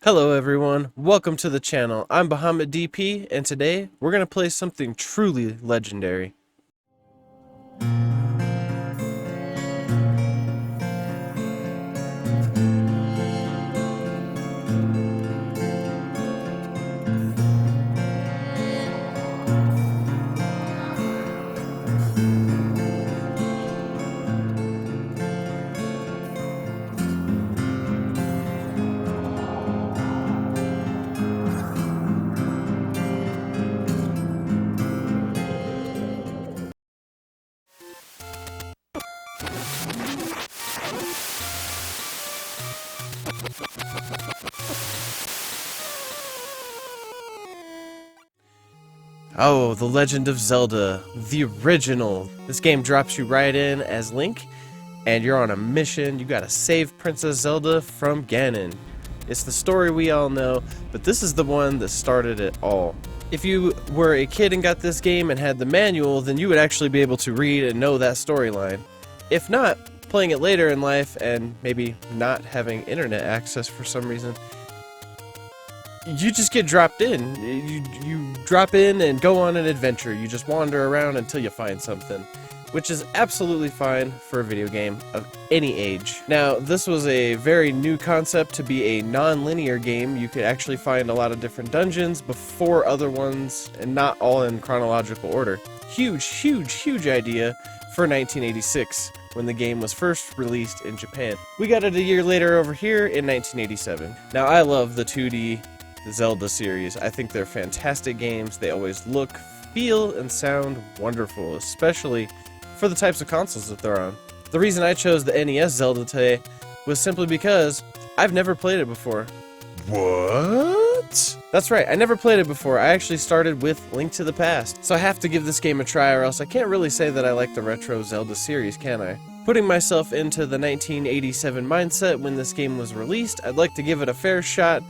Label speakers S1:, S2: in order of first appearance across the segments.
S1: Hello everyone, welcome to the channel. I'm BahamutDP, and today we're going to play something truly legendary. Oh, The Legend of Zelda, the original. This game drops you right in as Link, and you're on a mission. You gotta save Princess Zelda from Ganon. It's the story we all know, but this is the one that started it all. If you were a kid and got this game and had the manual, then you would actually be able to read and know that storyline. If not, playing it later in life and maybe not having internet access for some reason, you just get dropped in. You drop in and go on an adventure. You just wander around until you find something, which is absolutely fine for a video game of any age. Now, this was a very new concept to be a non-linear game. You could actually find a lot of different dungeons before other ones, and not all in chronological order. Huge idea for 1986, when the game was first released in Japan. We got it a year later over here in 1987. Now, I love the 2D Zelda series. I think they're fantastic games. They always look, feel, and sound wonderful, especially for the types of consoles that they're on. The reason I chose the NES Zelda today was simply because I've never played it before. What? That's right, I never played it before. I actually started with Link to the Past, so I have to give this game a try, or else I can't really say that I like the retro Zelda series, can I? Putting myself into the 1987 mindset when this game was released, I'd like to give it a fair shot,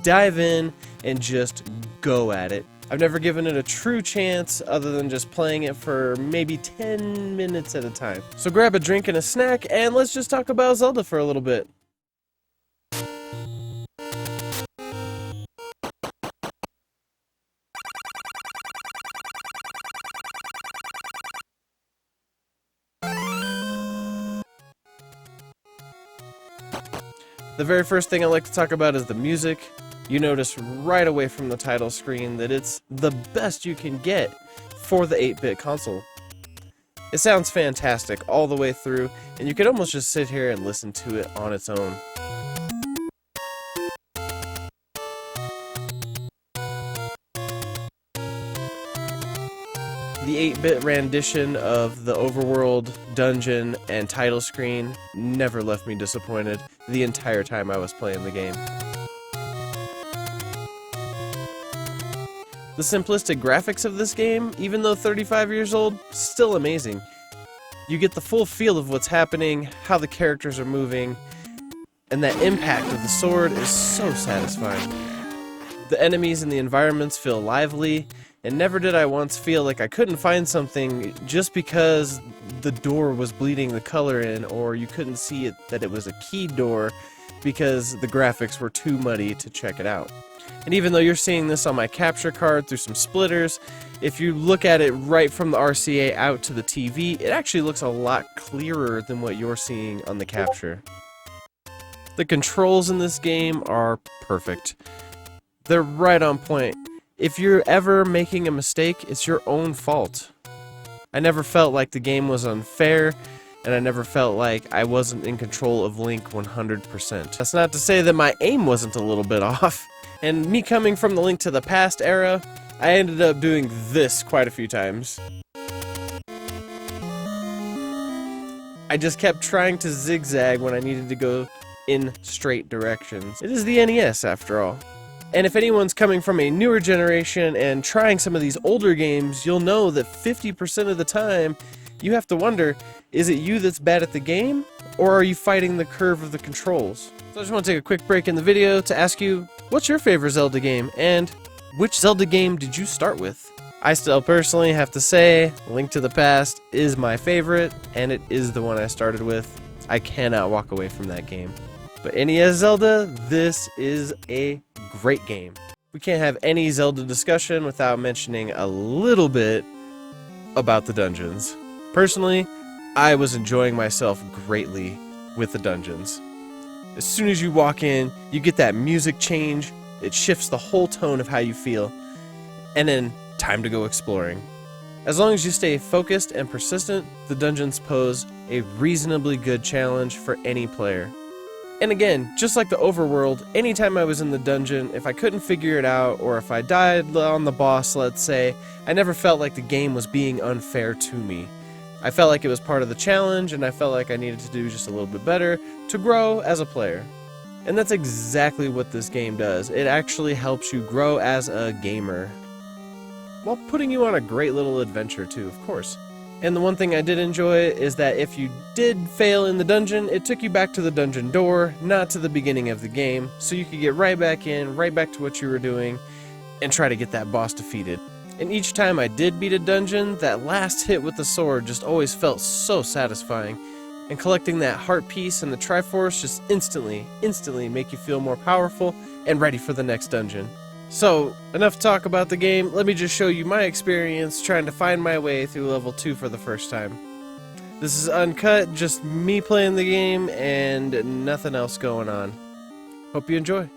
S1: dive in, and just go at it. I've never given it a true chance other than just playing it for maybe 10 minutes at a time. So grab a drink and a snack, and let's just talk about Zelda for a little bit. The very first thing I like to talk about is the music. You notice right away from the title screen that it's the best you can get for the 8-bit console. It sounds fantastic all the way through, and you could almost just sit here and listen to it on its own. The 8-bit rendition of the overworld, dungeon, and title screen never left me disappointed the entire time I was playing the game. The simplistic graphics of this game, even though 35 years old, still amazing. You get the full feel of what's happening, how the characters are moving, and that impact of the sword is so satisfying. The enemies and the environments feel lively, and never did I once feel like I couldn't find something just because the door was bleeding the color in, or you couldn't see it that it was a keyed door because the graphics were too muddy to check it out. And even though you're seeing this on my capture card through some splitters, if you look at it right from the RCA out to the TV, it actually looks a lot clearer than what you're seeing on the capture. The controls in this game are perfect. They're right on point. If you're ever making a mistake, it's your own fault. I never felt like the game was unfair, and I never felt like I wasn't in control of Link 100%. That's not to say that my aim wasn't a little bit off. And me coming from the Link to the Past era, I ended up doing this quite a few times. I just kept trying to zigzag when I needed to go in straight directions. It is the NES after all. And if anyone's coming from a newer generation and trying some of these older games, you'll know that 50% of the time, you have to wonder, is it you that's bad at the game, or are you fighting the curve of the controls? So I just want to take a quick break in the video to ask you, what's your favorite Zelda game, and which Zelda game did you start with? I still personally have to say, Link to the Past is my favorite, and it is the one I started with. I cannot walk away from that game. But NES Zelda, this is a great game. We can't have any Zelda discussion without mentioning a little bit about the dungeons. Personally, I was enjoying myself greatly with the dungeons. As soon as you walk in, you get that music change, it shifts the whole tone of how you feel, and then time to go exploring. As long as you stay focused and persistent, the dungeons pose a reasonably good challenge for any player. And again, just like the overworld, anytime I was in the dungeon, if I couldn't figure it out, or if I died on the boss, let's say, I never felt like the game was being unfair to me. I felt like it was part of the challenge, and I felt like I needed to do just a little bit better to grow as a player. And that's exactly what this game does. It actually helps you grow as a gamer, while putting you on a great little adventure too, of course. And the one thing I did enjoy is that if you did fail in the dungeon, it took you back to the dungeon door, not to the beginning of the game, so you could get right back in, right back to what you were doing, and try to get that boss defeated. And each time I did beat a dungeon, that last hit with the sword just always felt so satisfying. And collecting that heart piece and the Triforce just instantly make you feel more powerful and ready for the next dungeon. So, enough talk about the game, let me just show you my experience trying to find my way through level 2 for the first time. This is uncut, just me playing the game and nothing else going on. Hope you enjoy.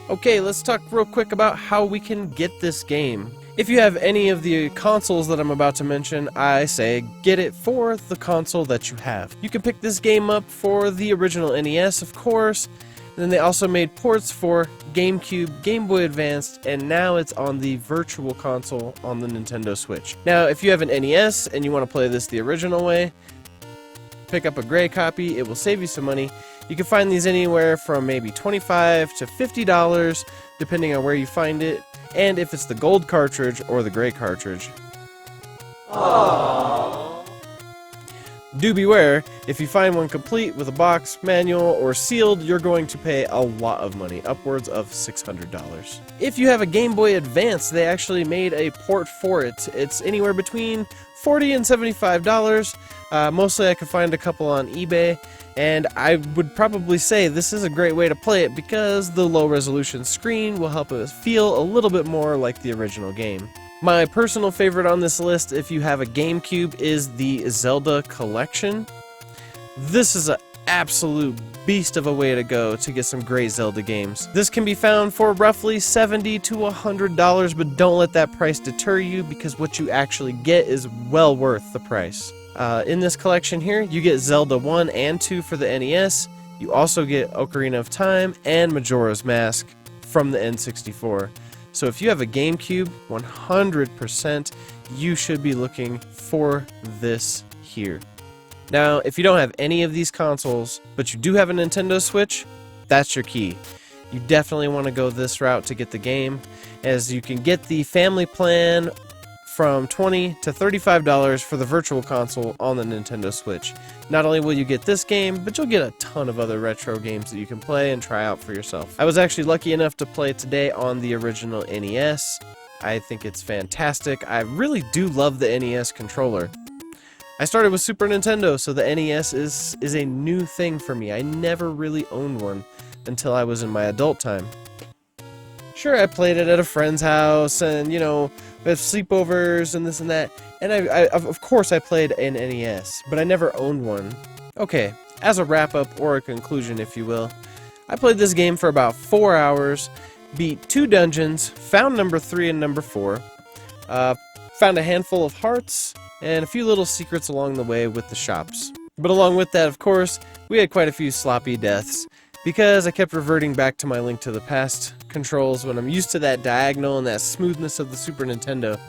S1: Okay, let's talk real quick about how we can get this game. If you have any of the consoles that I'm about to mention, I say get it for the console that you have. You can pick this game up for the original NES, of course, and then they also made ports for GameCube, Game Boy Advance, and now it's on the Virtual Console on the Nintendo Switch. Now, if you have an NES and you want to play this the original way, pick up a gray copy, it will save you some money. You can find these anywhere from maybe $25 to $50, depending on where you find it, and if it's the gold cartridge or the gray cartridge.
S2: Aww.
S1: Do beware, if you find one complete with a box, manual, or sealed, you're going to pay a lot of money, upwards of $600. If you have a Game Boy Advance, they actually made a port for it. It's anywhere between $40 and $75. Mostly I could find a couple on eBay, and I would probably say this is a great way to play it because the low resolution screen will help it feel a little bit more like the original game. My personal favorite on this list, if you have a GameCube, is the Zelda Collection. This is an absolute beast of a way to go to get some great Zelda games. This can be found for roughly $70 to $100, but don't let that price deter you because what you actually get is well worth the price. In this collection here, you get Zelda 1 and 2 for the NES. You also get Ocarina of Time and Majora's Mask from the N64. So if you have a GameCube, 100% you should be looking for this here. Now, if you don't have any of these consoles, but you do have a Nintendo Switch, that's your key. You definitely want to go this route to get the game, as you can get the family plan from $20 to $35 for the Virtual Console on the Nintendo Switch. Not only will you get this game, but you'll get a ton of other retro games that you can play and try out for yourself. I was actually lucky enough to play today on the original NES. I think it's fantastic. I really do love the NES controller. I started with Super Nintendo, so the NES is a new thing for me. I never really owned one until I was in my adult time. Sure, I played it at a friend's house, and, you know, we had sleepovers and this and that, and of course I played an NES, but I never owned one. Okay, as a wrap-up, or a conclusion, if you will, I played this game for about 4 hours, beat 2 dungeons, found number 3 and number 4, found a handful of hearts, and a few little secrets along the way with the shops. But along with that, of course, we had quite a few sloppy deaths, because I kept reverting back to my Link to the Past controls. When I'm used to that diagonal and that smoothness of the Super Nintendo,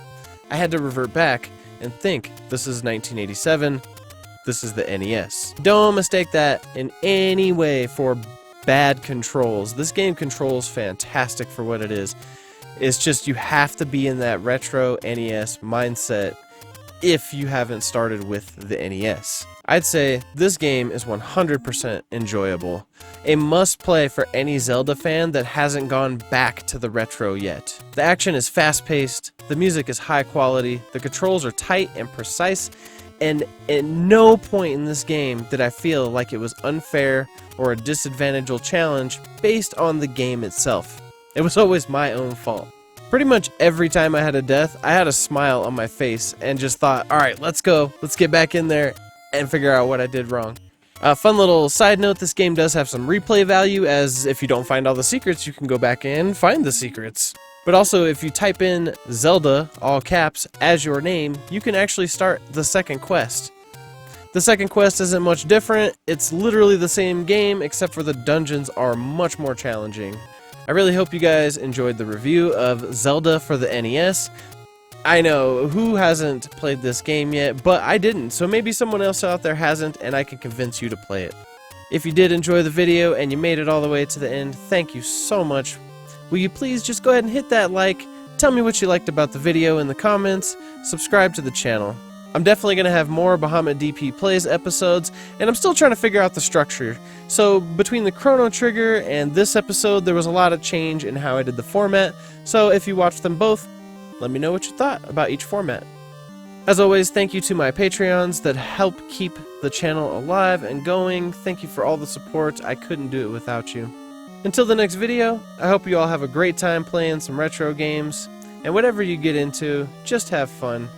S1: I had to revert back and think, this is 1987, this is the NES. Don't mistake that in any way for bad controls. This game controls fantastic for what it is. It's just you have to be in that retro NES mindset if you haven't started with the NES. I'd say this game is 100% enjoyable. A must-play for any Zelda fan that hasn't gone back to the retro yet. The action is fast-paced, the music is high quality, the controls are tight and precise, and at no point in this game did I feel like it was unfair or a disadvantageous challenge based on the game itself. It was always my own fault. Pretty much every time I had a death, I had a smile on my face and just thought, alright, let's go, let's get back in there and figure out what I did wrong. Fun little side note, this game does have some replay value, as if you don't find all the secrets, you can go back and find the secrets. But also, if you type in Zelda, all caps, as your name, you can actually start the second quest. The second quest isn't much different, it's literally the same game, except for the dungeons are much more challenging. I really hope you guys enjoyed the review of Zelda for the NES. I know, who hasn't played this game yet, but I didn't, so maybe someone else out there hasn't, and I can convince you to play it. If you did enjoy the video and you made it all the way to the end, thank you so much. Will you please just go ahead and hit that like, tell me what you liked about the video in the comments, subscribe to the channel. I'm definitely going to have more BahamutDP Plays episodes, and I'm still trying to figure out the structure. So between the Chrono Trigger and this episode, there was a lot of change in how I did the format, so if you watched them both, let me know what you thought about each format. As always, thank you to my Patreons that help keep the channel alive and going. Thank you for all the support. I couldn't do it without you. Until the next video, I hope you all have a great time playing some retro games, and whatever you get into, just have fun.